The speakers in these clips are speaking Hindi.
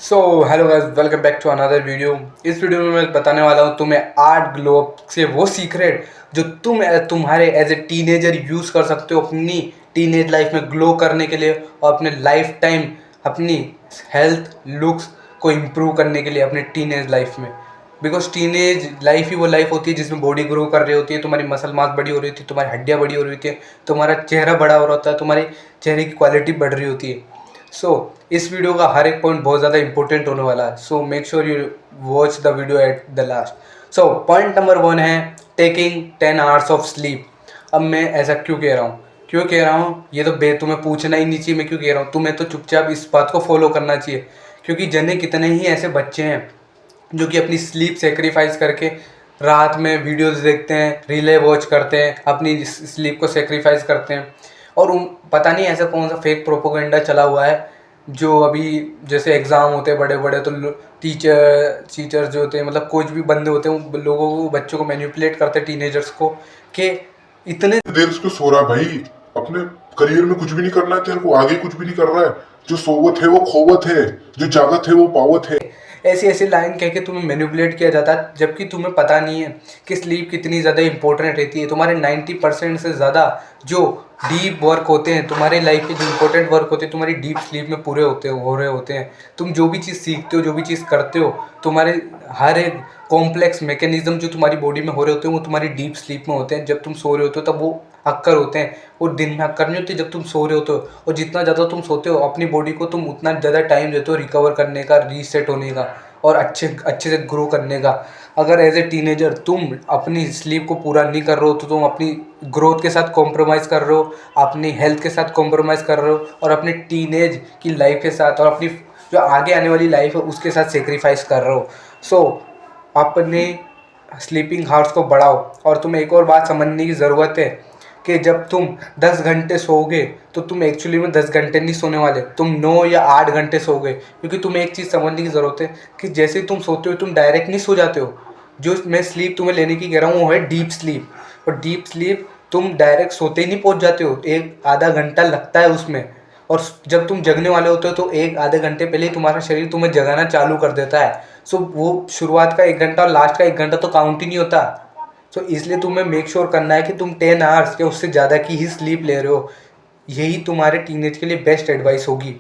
So hello guys, welcome back to another video. इस वीडियो में मैं बताने वाला हूँ तुम्हें आर्ट ग्लो अप से वो सीक्रेट जो तुम्हारे एज ए टीनेजर यूज़ कर सकते हो अपनी टीनेज लाइफ में ग्लो करने के लिए और अपने लाइफ टाइम अपनी हेल्थ लुक्स को इम्प्रूव करने के लिए अपने टीनेज लाइफ में। बिकॉज टीनेज लाइफ ही वो लाइफ होती है जिसमें बॉडी ग्रो कर रही होती है, तुम्हारी मसल मास बड़ी हो रही होती है, तुम्हारी हड्डियाँ बड़ी हो रही होती है, तुम्हारा चेहरा बड़ा हो रहा होता है, तुम्हारे चेहरे की क्वालिटी बढ़ रही होती है। इस वीडियो का हर एक पॉइंट बहुत ज़्यादा इंपॉर्टेंट होने वाला है। So make sure you watch the video at the last. Point number 1 है टेकिंग 10 आवर्स ऑफ स्लीप। अब मैं ऐसा क्यों कह रहा हूँ ये तो तुम्हें पूछना ही नहीं चाहिए मैं क्यों कह रहा हूँ, तुम्हें तो चुपचाप इस बात को फॉलो करना चाहिए। क्योंकि जने कितने ही ऐसे बच्चे हैं जो कि अपनी स्लीप सेक्रीफाइस करके रात में वीडियोस देखते हैं, रीले वॉच करते हैं, अपनी स्लीप को सेक्रीफाइस करते हैं। और पता नहीं ऐसा कौन सा फेक प्रोपोगंडा चला हुआ है जो अभी जैसे एग्ज़ाम होते हैं बड़े बड़े तो टीचर्स जो होते हैं, मतलब कोच भी बंदे होते हैं, वो लोगों को बच्चों को मैनिपुलेट करते हैं, टीनेजर्स को, कि इतने देर से सो रहा है भाई। अपने करियर में कुछ भी नहीं करना है तेरे को, आगे कुछ भी नहीं कर रहा है। जो सोवत है वो खोवत है, जो जागत है वो पावत है। ऐसी ऐसी लाइन कह के तुम्हें मैनिपुलेट किया जाता है, जबकि तुम्हें पता नहीं है कि स्लीप कितनी ज़्यादा इंपॉर्टेंट रहती है। तुम्हारे 90% से ज़्यादा जो डीप वर्क होते हैं तुम्हारी लाइफ के, जो इंपॉर्टेंट वर्क होते हैं तुम्हारी डीप स्लीप में पूरे हो रहे होते हैं। तुम जो भी चीज़ सीखते हो, जो भी चीज़ करते हो, तुम्हारे हर एक कॉम्प्लेक्स मैकेनिज्म जो तुम्हारी बॉडी में हो रहे होते हैं वो तुम्हारी डीप स्लीप में होते हैं। जब तुम सो रहे होते हो तब वो अक्कर होते हैं, और दिन में अक्कर नहीं होते जब तुम सो रहे होते हो। और जितना ज़्यादा तुम सोते हो अपनी बॉडी को तुम उतना ज़्यादा टाइम देते हो रिकवर करने का, रीसेट होने का और अच्छे से ग्रो करने का। अगर एज ए टीनेजर तुम अपनी स्लीप को पूरा नहीं कर रहे हो तो तुम अपनी ग्रोथ के साथ कॉम्प्रोमाइज़ कर रहे हो, अपनी हेल्थ के साथ कॉम्प्रोमाइज़ कर रहे हो, और अपनी टीनेज की लाइफ के साथ और अपनी जो आगे आने वाली लाइफ है उसके साथ सेक्रीफाइस कर रहे हो। अपने स्लीपिंग हावर्स को बढ़ाओ। और तुम्हें एक और बात समझने की ज़रूरत है कि जब तुम 10 घंटे सोओगे तो तुम एक्चुअली में 10 घंटे नहीं सोने वाले, तुम 9 या 8 घंटे सोओगे। क्योंकि तुम्हें एक चीज़ समझने की ज़रूरत है कि जैसे तुम सोते हो तुम डायरेक्ट नहीं सो जाते हो। जो मैं स्लीप तुम्हें लेने की कह रहा हूँ वो है डीप स्लीप। और डीप स्लीप तुम डायरेक्ट सोते ही नहीं पहुँच जाते हो, एक आधा घंटा लगता है उसमें। और जब तुम जगने वाले होते हो तो एक आधे घंटे पहले ही तुम्हारा शरीर तुम्हें जगाना चालू कर देता है। वो शुरुआत का 1 घंटा और लास्ट का 1 घंटा तो काउंट ही नहीं होता। इसलिए तुम्हें मेक श्योर करना है कि तुम 10 आवर्स या उससे ज़्यादा की ही स्लीप ले रहे हो। यही तुम्हारे टीनेज के लिए बेस्ट एडवाइस होगी।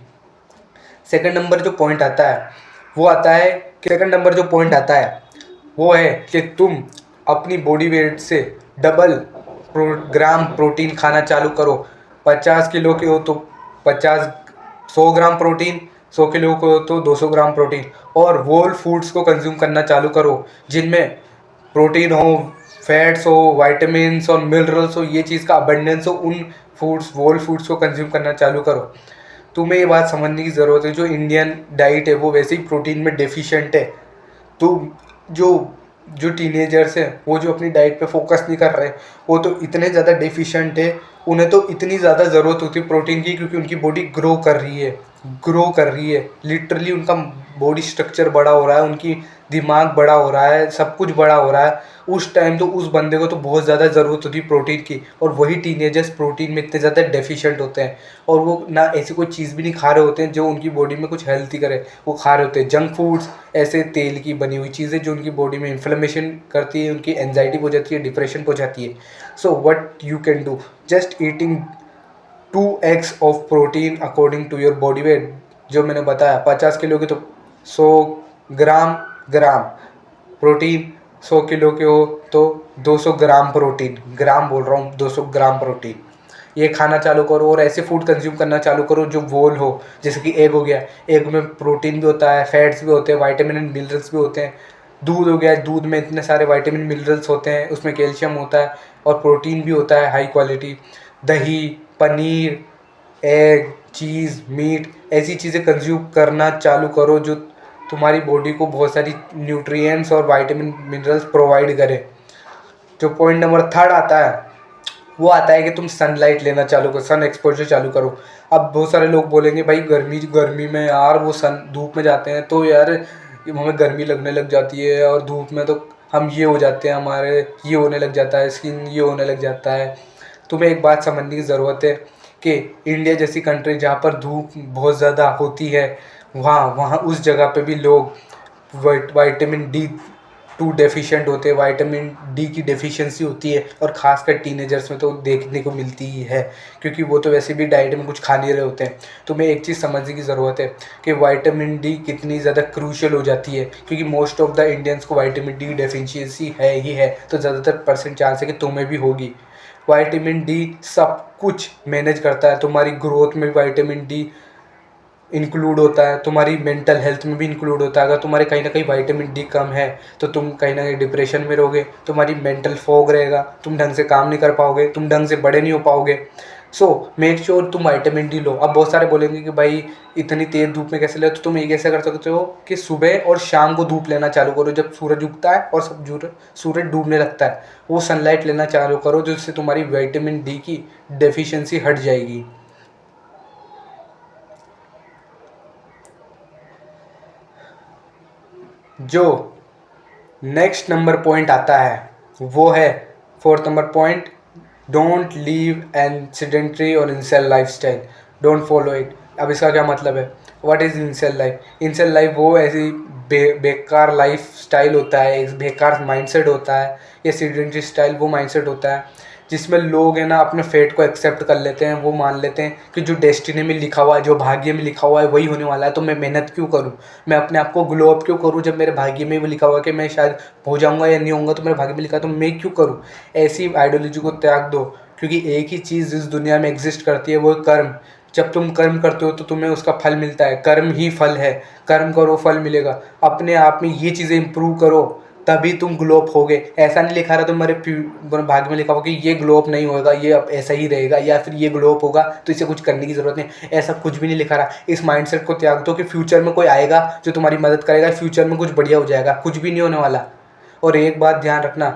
सेकंड नंबर जो पॉइंट आता है वो आता है कि सेकंड नंबर जो पॉइंट आता है वो है कि तुम अपनी बॉडी वेट से डबल ग्राम प्रोटीन खाना चालू करो। 50 किलो के हो तो 50 100 ग्राम प्रोटीन, 100 किलो को हो तो 200 ग्राम प्रोटीन। और होल फूड्स को कंज्यूम करना चालू करो जिनमें प्रोटीन हो, फैट्स हो, वाइटामिन्स और मिनरल्स हो, ये चीज़ का अबंडेंस हो। उन फूड्स होल फूड्स को कंज्यूम करना चालू करो। तुम्हें ये बात समझने की ज़रूरत है जो इंडियन डाइट है वो वैसे ही प्रोटीन में डेफिशिएंट है। तो जो जो टीनेजर्स हैं वो जो अपनी डाइट पे फोकस नहीं कर रहे वो तो इतने ज़्यादा डेफिशिएंट है, उन्हें तो इतनी ज़्यादा ज़रूरत होती है प्रोटीन की, क्योंकि उनकी बॉडी ग्रो कर रही है लिटरली। उनका बॉडी स्ट्रक्चर बड़ा हो रहा है, उनकी दिमाग बड़ा हो रहा है, सब कुछ बड़ा हो रहा है। उस टाइम तो उस बंदे को तो बहुत ज़्यादा ज़रूरत होती है प्रोटीन की, और वही टीनेजर्स प्रोटीन में इतने ज़्यादा डेफिशिएंट होते हैं। और वो ना ऐसी कोई चीज़ भी नहीं खा रहे होते हैं जो उनकी बॉडी में कुछ हेल्थी करे, वो खा रहे होते हैं जंक फूड्स, ऐसे तेल की बनी हुई चीज़ें जो उनकी बॉडी में इन्फ्लेमेशन करती है, उनकी एंजाइटी हो जाती है, डिप्रेशन हो जाती है। What you can do, just eating 2x of protein according to your body weight. जो मैंने बताया 50 किलो की तो 100 ग्राम ग्राम प्रोटीन, 100 किलो के हो तो 200 ग्राम प्रोटीन, ग्राम बोल रहा हूँ, 200 ग्राम प्रोटीन ये खाना चालू करो। और ऐसे फूड कंज्यूम करना चालू करो जो वोल हो, जैसे कि एग हो गया, एग में प्रोटीन भी होता है, फैट्स भी होते हैं, वाइटामिन एंड मिनरल्स भी होते हैं। दूध हो गया, दूध में इतने सारे वाइटामिन मिनरल्स होते हैं, उसमें कैल्शियम होता है और प्रोटीन भी होता है हाई क्वालिटी। दही, पनीर, एग, चीज़, मीट, ऐसी चीज़ें कंज्यूम करना चालू करो जो तुम्हारी बॉडी को बहुत सारी न्यूट्रिएंट्स और विटामिन मिनरल्स प्रोवाइड करे। जो पॉइंट नंबर थर्ड आता है वो आता है कि तुम सनलाइट लेना चालू करो, सन एक्सपोजर चालू करो। अब बहुत सारे लोग बोलेंगे भाई गर्मी में यार वो सन धूप में जाते हैं तो यार हमें गर्मी लगने लग जाती है, और धूप में तो हम ये हो जाते हैं, हमारे ये होने लग जाता है, स्किन ये होने लग जाता है। तुम्हें एक बात समझने की ज़रूरत है कि इंडिया जैसी कंट्री जहाँ पर धूप बहुत ज़्यादा होती है वहाँ वहाँ उस जगह पे भी लोग विटामिन डी टू डेफिशिएंट होते हैं, विटामिन डी की डेफिशिएंसी होती है, और ख़ासकर टीनेजर्स में तो देखने को मिलती ही है, क्योंकि वो तो वैसे भी डाइट में कुछ खा नहीं रहे होते हैं। तो मैं एक चीज़ समझने की ज़रूरत है कि विटामिन डी कितनी ज़्यादा क्रूशियल हो जाती है, क्योंकि मोस्ट ऑफ द इंडियंस को विटामिन डी डेफिशिएंसी है ही है, तो ज़्यादातर परसेंट चांस है कि तुम्हें भी होगी। विटामिन डी सब कुछ मैनेज करता है, तुम्हारी ग्रोथ में विटामिन डी इंक्लूड होता है, तुम्हारी मेंटल हेल्थ में भी इंक्लूड होता है। अगर तुम्हारे कहीं ना कहीं विटामिन डी कम है तो तुम कहीं ना कहीं डिप्रेशन में रहोगे, तुम्हारी मेंटल फॉग रहेगा, तुम ढंग से काम नहीं कर पाओगे, तुम ढंग से बड़े नहीं हो पाओगे। सो मेक श्योर तुम विटामिन डी लो। अब बहुत सारे बोलेंगे कि भाई इतनी तेज़ धूप में कैसे ले, तो तुम ये कैसे कर सकते हो कि सुबह और शाम को धूप लेना चालू करो, जब सूरज उगता है और सब सूरज डूबने लगता है, वो सनलाइट लेना चालू करो, जिससे तुम्हारी विटामिन डी की डेफिशिएंसी हट जाएगी। जो नेक्स्ट नंबर पॉइंट आता है वो है fourth number point, don't leave an sedentary और incel lifestyle, don't follow it. अब इसका क्या मतलब है? What is incel life? Incel life वो ऐसी बेकार लाइफ स्टाइल होता है, एक बेकार माइंडसेट होता है। ये सेडेंट्री स्टाइल वो माइंडसेट होता है जिसमें लोग है ना अपने फेट को एक्सेप्ट कर लेते हैं, वो मान लेते हैं कि जो डेस्टिनी में लिखा हुआ है, जो भाग्य में लिखा हुआ है वही होने वाला है, तो मैं मेहनत क्यों करूं, मैं अपने आप को ग्लो अप क्यों करूं, जब मेरे भाग्य में वो लिखा हुआ है कि मैं शायद हो जाऊंगा या नहीं होऊंगा, तो मेरे भाग्य में लिखा है तो मैं क्यों करूं। ऐसी आइडियोलॉजी को त्याग दो, क्योंकि एक ही चीज़ इस दुनिया में एग्जिस्ट करती है, वो है कर्म। जब तुम कर्म करते हो तो तुम्हें उसका फल मिलता है, कर्म ही फल है, कर्म करो फल मिलेगा। अपने आप में ये चीज़ें इंप्रूव करो, तभी तुम ग्लो अप होगे। ऐसा नहीं लिखा रहा तुम्हारे भाग्य में लिखा होगा कि ये ग्लो अप नहीं होगा, ये अब ऐसा ही रहेगा, या फिर ये ग्लो अप होगा तो इसे कुछ करने की ज़रूरत नहीं। ऐसा कुछ भी नहीं लिखा रहा। इस माइंडसेट को त्याग दो कि फ्यूचर में कोई आएगा जो तुम्हारी मदद करेगा, फ्यूचर में कुछ बढ़िया हो जाएगा, कुछ भी नहीं होने वाला। और एक बात ध्यान रखना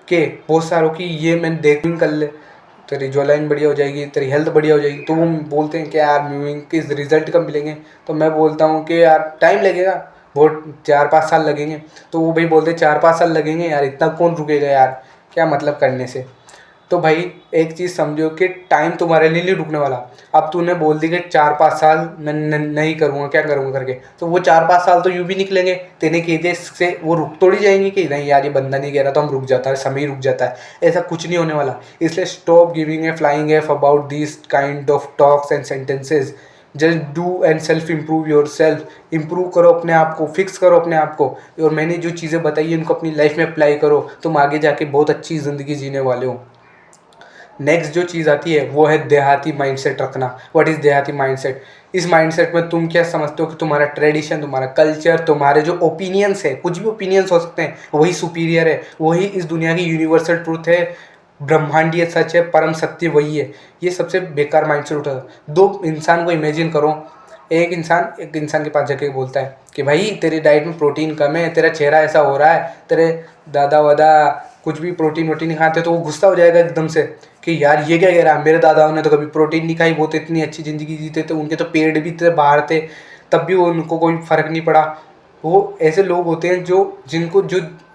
कि बहुत सारों की ये मैंने देखिंग कर ले, तेरी जो लाइन बढ़िया हो जाएगी, तेरी हेल्थ बढ़िया हो जाएगी, तो वो बोलते हैं कि यार म्यूजिंग के रिजल्ट कब मिलेंगे। तो मैं बोलता हूँ कि यार टाइम लगेगा, बहुत 4-5 साल लगेंगे। तो वो भाई बोलते 4-5 साल लगेंगे यार, इतना कौन रुकेगा यार, क्या मतलब करने से। तो भाई एक चीज़ समझो कि टाइम तुम्हारे लिए नहीं रुकने वाला। अब तूने बोल दी कि 4-5 साल मैं नहीं करूँगा, क्या करूँगा करके, तो वो 4-5 साल तो यूँ भी निकलेंगे, तेने कह दिए से वो रुक थोड़ी जाएंगे कि नहीं यार ये बंदा नहीं कह रहा तो हम रुक जाता है, समय रुक जाता है। ऐसा कुछ नहीं होने वाला। इसलिए stop giving a flying F about this kind of talks and sentences. Just do and self improve your self. Improve करो अपने आप को, फिक्स करो अपने आप को, और मैंने जो चीज़ें बताई है उनको अपनी लाइफ में अप्लाई करो, तुम आगे जाके बहुत अच्छी ज़िंदगी जीने वाले हो। नेक्स्ट जो चीज़ आती है वो है देहाती माइंडसेट रखना। व्हाट इज़ देहाती माइंडसेट? इस माइंडसेट में तुम क्या समझते हो कि तुम्हारा ट्रेडिशन, तुम्हारा कल्चर, तुम्हारे जो ओपिनियंस है, कुछ भी ओपिनियंस हो सकते हैं, वही सुपीरियर है, वही इस दुनिया की यूनिवर्सल ट्रूथ है, ब्रह्मांडीय सच है, परम सत्य वही है। ये सबसे बेकार माइंडसेट उठा। दो इंसान को इमेजिन करो, एक इंसान के पास जाके बोलता है कि भाई तेरी डाइट में प्रोटीन कम है, तेरा चेहरा ऐसा हो रहा है, तेरे दादा वादा कुछ भी प्रोटीन वोटीन नहीं खाते, तो वो गुस्सा हो जाएगा एकदम से कि यार ये क्या कह रहा है, मेरे दादाओं ने तो कभी प्रोटीन नहीं खाई, वो तो इतनी अच्छी ज़िंदगी जीते थे, उनके तो पेट भी थे बाहर थे, तब भी उनको कोई फ़र्क नहीं पड़ा। वो ऐसे लोग होते हैं जो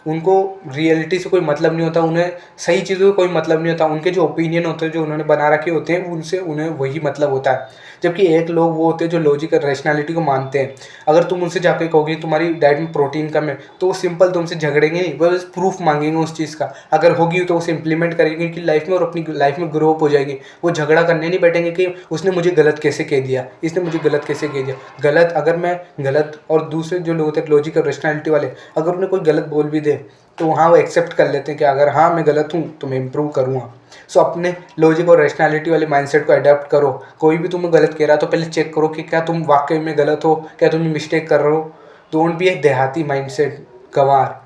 उनको रियलिटी से कोई मतलब नहीं होता, उन्हें सही चीज़ों का कोई मतलब नहीं होता, उनके जो ओपिनियन होते हैं जो उन्होंने बना रखे होते हैं उनसे उन्हें वही मतलब होता है। जबकि एक लोग वो होते हैं जो लॉजिक और रैशनैलिटी को मानते हैं। अगर तुम उनसे जाके कहोगे तुम्हारी डाइट में प्रोटीन कम है, तो वो सिंपल तुमसे झगड़ेंगे नहीं, वो बस प्रूफ मांगेंगे उस चीज़ का। अगर होगी तो उसे इंप्लीमेंट करेंगे उनकी लाइफ में और अपनी लाइफ में ग्रो अप हो जाएगी। वो झगड़ा करने नहीं बैठेंगे कि उसने मुझे गलत कैसे कह दिया, इसने मुझे गलत कैसे कह दिया। गलत अगर मैं गलत और दूसरे जो लोग होते हैं लॉजिक और रैशनैलिटी वाले, अगर उन्हें कोई गलत बोल भी दे तो वहाँ वो एक्सेप्ट कर लेते हैं कि अगर हाँ मैं गलत हूँ तो मैं इम्प्रूव करूँगा। सो अपने लॉजिक और रैशनैलिटी वाले माइंडसेट को अडॉप्ट करो। कोई भी तुम्हें गलत कह रहा है तो पहले चेक करो कि क्या तुम वाकई में गलत हो, क्या तुम मिस्टेक कर रहे हो। डोंट बी एक देहाती माइंडसेट गंवार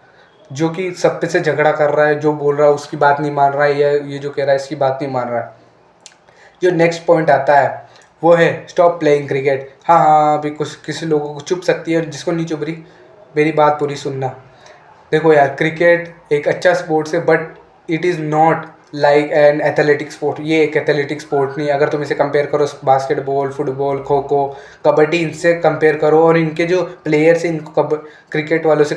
जो कि सब पे से झगड़ा कर रहा है, जो बोल रहा है उसकी बात नहीं मान रहा है, या ये जो कह रहा है इसकी बात नहीं मान रहा है। जो नेक्स्ट पॉइंट आता है वो है स्टॉप प्लेइंग क्रिकेट। हाँ हाँ, अभी कुछ किसी लोगों को चुप सकती है, जिसको नहीं चुप रही मेरी बात पूरी सुनना। देखो यार, क्रिकेट एक अच्छा स्पोर्ट्स है, but it is not like an athletic sport. ये एक एथलेटिक स्पोर्ट नहीं है। अगर तुम इसे कंपेयर करो बास्केटबॉल, फुटबॉल, खो खो, कबड्डी, इनसे कंपेयर करो, और इनके जो प्लेयर्स हैं इनको क्रिकेट वालों से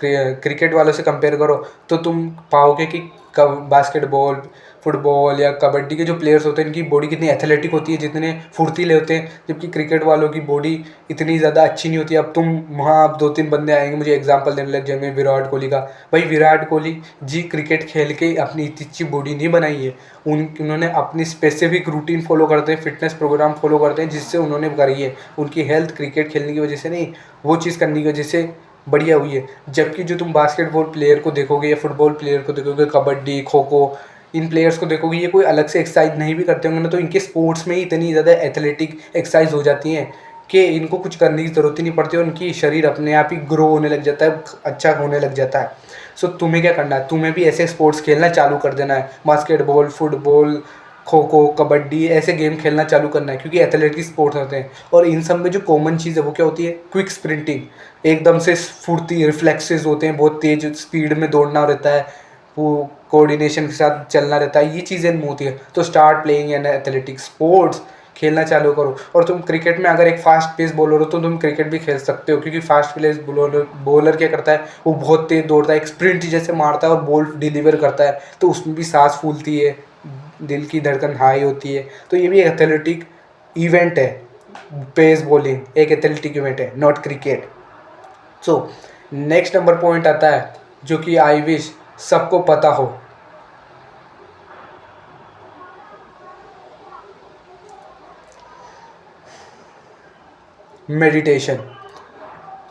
क्रिकेट वालों से कंपेयर करो तो तुम पाओगे कि बास्केटबॉल, फुटबॉल या कबड्डी के जो प्लेयर्स होते हैं इनकी बॉडी कितनी एथलेटिक होती है, जितने फुर्तीले होते हैं, जबकि क्रिकेट वालों की बॉडी इतनी ज़्यादा अच्छी नहीं होती। अब तुम वहाँ अब 2-3 बंदे आएंगे मुझे एग्जांपल देने लग जाएंगे विराट कोहली का। भाई विराट कोहली जी क्रिकेट खेल के अपनी इतनी अच्छी बॉडी नहीं बनाई है, उन्होंने अपनी स्पेसिफिक रूटीन फॉलो करते हैं, फिटनेस प्रोग्राम फॉलो करते हैं जिससे उन्होंने करी है। उनकी हेल्थ क्रिकेट खेलने की वजह से नहीं, वो चीज़ करने की वजह से बढ़िया हुई है। जबकि जो तुम बास्केटबॉल प्लेयर को देखोगे या फुटबॉल प्लेयर को देखोगे, कबड्डी, खो खो, इन प्लेयर्स को देखोगे ये कोई अलग से एक्सरसाइज नहीं भी करते होंगे ना, तो इनके स्पोर्ट्स में ही इतनी ज़्यादा एथलेटिक एक्सरसाइज हो जाती हैं कि इनको कुछ करने की ज़रूरत ही नहीं पड़ती और उनकी शरीर अपने आप ही ग्रो होने लग जाता है, अच्छा होने लग जाता है। सो तुम्हें क्या करना है, तुम्हें भी ऐसे स्पोर्ट्स खेलना चालू कर देना है। बास्केटबॉल, फुटबॉल, खो खो, कबड्डी, ऐसे गेम खेलना चालू करना है क्योंकि एथलेटिक स्पोर्ट्स होते हैं। और इन सब में जो कॉमन चीज़ है वो क्या होती है, क्विक स्प्रिंटिंग, एकदम से फुर्ती, रिफ्लेक्सेस होते हैं, बहुत तेज स्पीड में दौड़ना रहता है, वो कोऑर्डिनेशन के साथ चलना रहता है, ये चीज़ें इनमें होती है। तो start playing an athletic sports, खेलना चालू करो। और तुम क्रिकेट में अगर एक फास्ट पेस बॉलर हो तो तुम क्रिकेट भी खेल सकते हो क्योंकि फास्ट पेस बॉलर क्या करता है, वो बहुत तेज दौड़ता है, एक स्प्रिंट जैसे मारता है और बॉल डिलीवर करता है, तो उसमें भी सांस फूलती है, दिल की धड़कन हाई होती है। तो ये भी एक एथलेटिक इवेंट है, पेस बॉलिंग एक एथलेटिक इवेंट है, not cricket. So next number point आता है जो कि आई विश सबको पता हो, मेडिटेशन।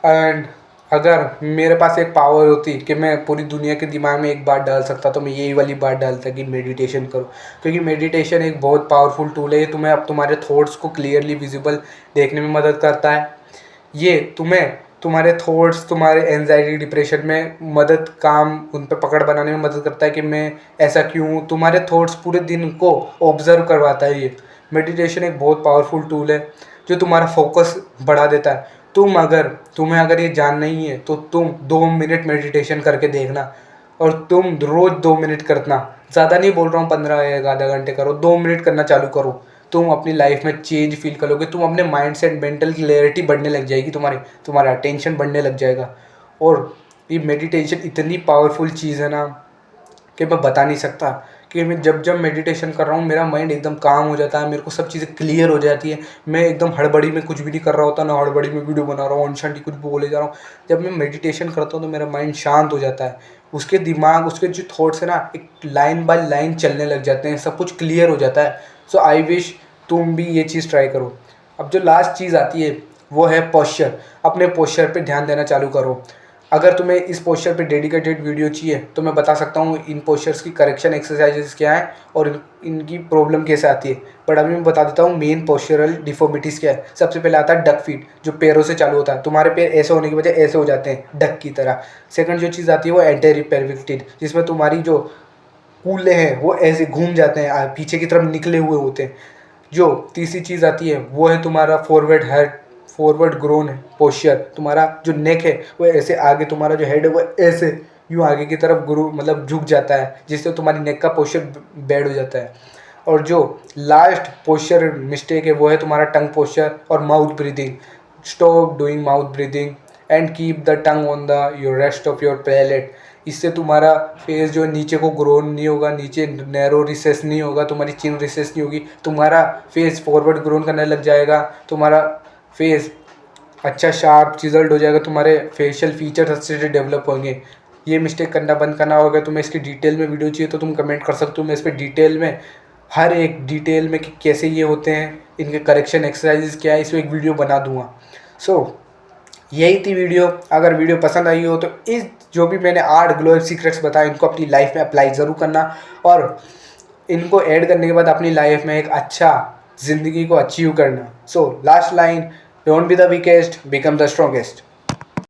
एंड अगर मेरे पास एक पावर होती कि मैं पूरी दुनिया के दिमाग में एक बात डाल सकता तो मैं यही वाली बात डालता कि मेडिटेशन करो, क्योंकि मेडिटेशन एक बहुत पावरफुल टूल है। ये तुम्हें अब तुम्हारे थॉट्स को क्लियरली विजिबल देखने में मदद करता है। ये तुम्हें तुम्हारे थॉट्स, तुम्हारे एंजाइटी, डिप्रेशन में मदद, काम उन पर पकड़ बनाने में मदद करता है कि मैं ऐसा क्यों हूँ, तुम्हारे थॉट्स पूरे दिन को ऑब्जर्व करवाता है। ये मेडिटेशन एक बहुत पावरफुल टूल है जो तुम्हारा फोकस बढ़ा देता है। तुम्हें अगर ये जानना ही है तो तुम 2 मिनट मेडिटेशन करके देखना, और तुम रोज़ 2 मिनट करना, ज़्यादा नहीं बोल रहा हूँ, 15 या आधा घंटे करो, 2 मिनट करना चालू करो। तुम अपनी लाइफ में चेंज फील करोगे, तुम अपने माइंड सेट, मेंटल क्लैरिटी बढ़ने लग जाएगी, तुम्हारा अटेंशन बढ़ने लग जाएगा। और ये मेडिटेशन इतनी पावरफुल चीज़ है ना कि मैं बता नहीं सकता कि मैं जब जब मेडिटेशन कर रहा हूँ मेरा माइंड एकदम काम हो जाता है, मेरे को सब चीज़ें क्लियर हो जाती है। मैं एकदम हड़बड़ी में कुछ भी नहीं कर रहा होता, ना हड़बड़ी में वीडियो बना रहा हूँ, अनशांति कुछ बोले जा रहा हूँ। जब मैं मेडिटेशन करता हूँ तो मेरा माइंड शांत हो जाता है, उसके दिमाग, उसके जो थॉट्स है ना एक लाइन बाय लाइन चलने लग जाते हैं, सब कुछ क्लियर हो जाता है। सो आई विश तुम भी ये चीज़ ट्राई करो। अब जो लास्ट चीज़ आती है वो है पोस्चर। अपने पोस्चर पे ध्यान देना चालू करो। अगर तुम्हें इस पोस्चर पे डेडिकेटेड वीडियो चाहिए तो मैं बता सकता हूँ इन पोस्चर्स की करेक्शन एक्सरसाइजेस क्या है और इनकी प्रॉब्लम कैसे आती है। बट अभी मैं बता देता हूँ मेन पोस्चरल डिफॉर्मिटीज़ क्या है। सबसे पहले आता है डक फीट, जो पैरों से चालू होता है, तुम्हारे पैर ऐसे होने की वजह ऐसे हो जाते हैं डक की तरह। सेकंड जो चीज़ आती है वो एंटेरियर पेल्विक टिल्ट, जिसमें तुम्हारी जो कूल्हे हैं वो ऐसे घूम जाते हैं, पीछे की तरफ निकले हुए होते हैं। जो तीसरी चीज़ आती है वो है तुम्हारा फॉरवर्ड ग्रोन पोस्चर। तुम्हारा जो नेक है वो ऐसे आगे, तुम्हारा जो हेड है वो ऐसे यूँ आगे की तरफ ग्रो मतलब झुक जाता है, जिससे तुम्हारी नेक का पोस्चर बैड हो जाता है। और जो लास्ट पोस्चर मिस्टेक है वो है तुम्हारा टंग पोस्चर और mouth breathing. Stop doing mouth breathing and keep the tongue on the your rest of your palate. इससे तुम्हारा फेस जो नीचे को ग्रोन नहीं होगा, नीचे नैरो रिसेस नहीं होगा, तुम्हारी चिन रिसेस नहीं होगी, तुम्हारा फेस फॉरवर्ड ग्रोन करने लग जाएगा, तुम्हारा फेस अच्छा शार्प चिजल्ड हो जाएगा, तुम्हारे फेशियल फीचर्स अच्छे से डेवलप होंगे। ये मिस्टेक करना बंद करना होगा। तुम्हें इसकी डिटेल में वीडियो चाहिए तो तुम कमेंट कर सकते हो, मैं इस पर डिटेल में हर एक डिटेल में कि कैसे ये होते हैं, इनके करेक्शन एक्सरसाइजेस क्या है, इसमें एक वीडियो बना दूंगा। सो यही थी वीडियो। अगर वीडियो पसंद आई हो तो इस जो भी मैंने 8 ग्लो सीक्रेट्स बताए इनको अपनी लाइफ में अप्लाई ज़रूर करना, और इनको ऐड करने के बाद अपनी लाइफ में एक अच्छा ज़िंदगी को अचीव करना। So last line, don't be the weakest, become the strongest.